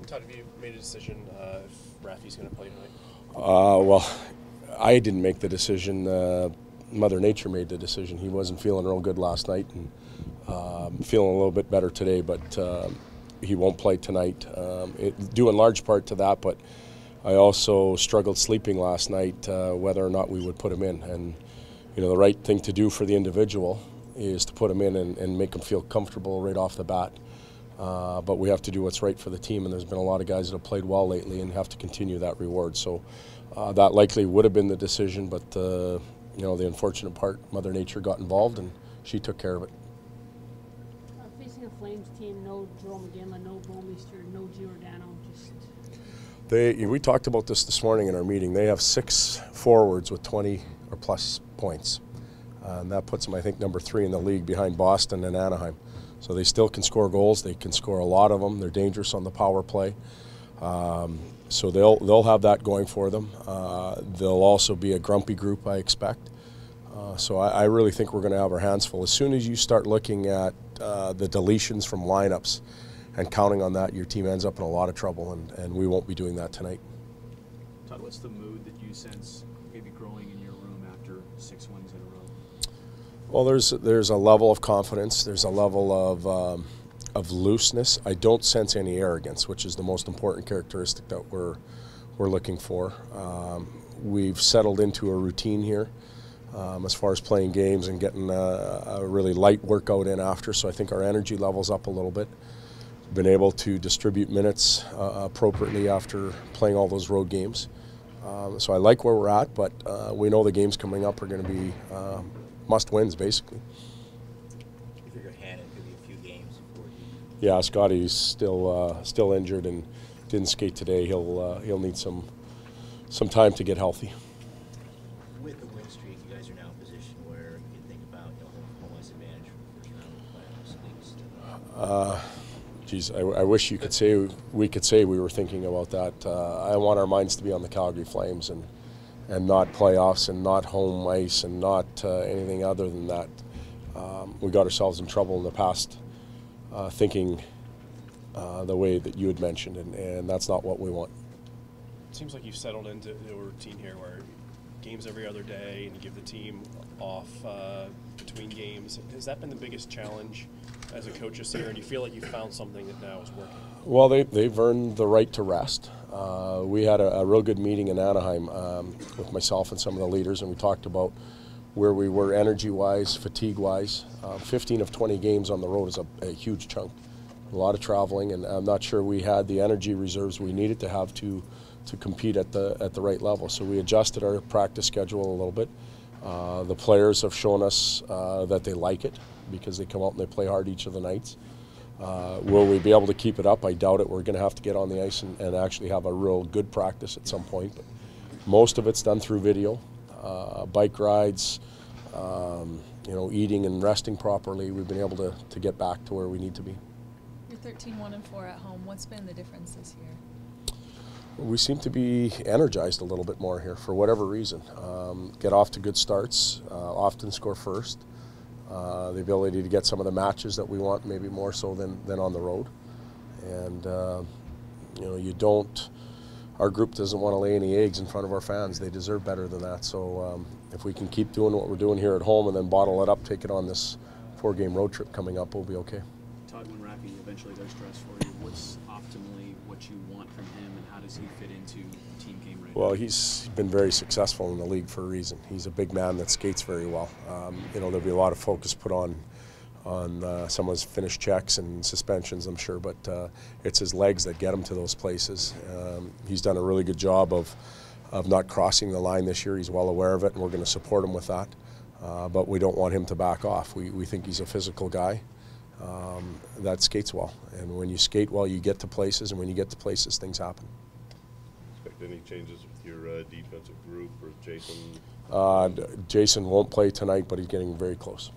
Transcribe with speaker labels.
Speaker 1: Todd, have you made a decision if Rafi's going to play tonight?
Speaker 2: Well, I didn't make the decision. Mother Nature made the decision. He wasn't feeling real good last night, and feeling a little bit better today, but he won't play tonight. Due in large part to that, but I also struggled sleeping last night whether or not we would put him in. And the right thing to do for the individual is to put him in and make him feel comfortable right off the bat. But we have to do what's right for the team, and there's been a lot of guys that have played well lately and have to continue that reward. So that likely would have been the decision, but the unfortunate part, Mother Nature got involved and she took care of it.
Speaker 3: Facing a Flames team, no Jerome McGinley, no Bomeister, no Giordano,
Speaker 2: We talked about this morning in our meeting. They have 6 forwards with 20 or plus points. And that puts them, I think, number 3 in the league behind Boston and Anaheim. So they still can score goals. They can score a lot of them. They're dangerous on the power play. So they'll have that going for them. They'll also be a grumpy group, I expect. So I really think we're going to have our hands full. As soon as you start looking at the deletions from lineups and counting on that, your team ends up in a lot of trouble, and we won't be doing that tonight.
Speaker 4: Todd, what's the mood that you sense maybe growing in your room after 6 wins in a row?
Speaker 2: Well, there's a level of confidence. There's a level of looseness. I don't sense any arrogance, which is the most important characteristic that we're looking for. We've settled into a routine here as far as playing games and getting a really light workout in after, so I think our energy level's up a little bit. Been able to distribute minutes appropriately after playing all those road games. So I like where we're at, but we know the games coming up are going to be must-wins, basically.
Speaker 5: You figure Hannon could be a few games before he...
Speaker 2: Yeah, Scotty's still injured and didn't skate today. He'll need some time to get healthy.
Speaker 5: With the win streak, you guys are now in a position where you can think about home ice advantage for the first round of the playoffs at least.
Speaker 2: Geez, I wish you could say we were thinking about that. I want our minds to be on the Calgary Flames and not playoffs and not home ice and not anything other than that. We got ourselves in trouble in the past thinking the way that you had mentioned, and that's not what we want.
Speaker 1: It seems like you've settled into a routine here where games every other day and you give the team off between games. Has that been the biggest challenge as a coach this year, and you feel like you found something that now is working?
Speaker 2: Well, they've earned the right to rest. We had a real good meeting in Anaheim with myself and some of the leaders, and we talked about where we were energy-wise, fatigue-wise. 15 of 20 games on the road is a huge chunk. A lot of traveling, and I'm not sure we had the energy reserves we needed to have to compete at the right level. So we adjusted our practice schedule a little bit. The players have shown us that they like it because they come out and they play hard each of the nights. Will we be able to keep it up? I doubt it. We're going to have to get on the ice and actually have a real good practice at some point. But most of it's done through video, bike rides, eating and resting properly. We've been able to get back to where we need to be.
Speaker 6: You're 13-1-4 at home. What's been the difference this year?
Speaker 2: We seem to be energized a little bit more here for whatever reason. Get off to good starts, often score first. The ability to get some of the matches that we want, maybe more so than on the road. And our group doesn't want to lay any eggs in front of our fans. They deserve better than that. So if we can keep doing what we're doing here at home and then bottle it up, take it on this 4-game road trip coming up, we'll be okay.
Speaker 4: Todd, when Rafi eventually does dress for you, what's optimally what you want from him, and how does he fit into team game ready?
Speaker 2: Well, he's been very successful in the league for a reason. He's a big man that skates very well. There'll be a lot of focus put on some of his finished checks and suspensions, I'm sure, but it's his legs that get him to those places. He's done a really good job of not crossing the line this year. He's well aware of it, and we're going to support him with that. But we don't want him to back off. We think he's a physical guy that skates well. And when you skate well, you get to places, and when you get to places, things happen.
Speaker 7: Expect any changes with your defensive group or Jason?
Speaker 2: Jason won't play tonight, but he's getting very close.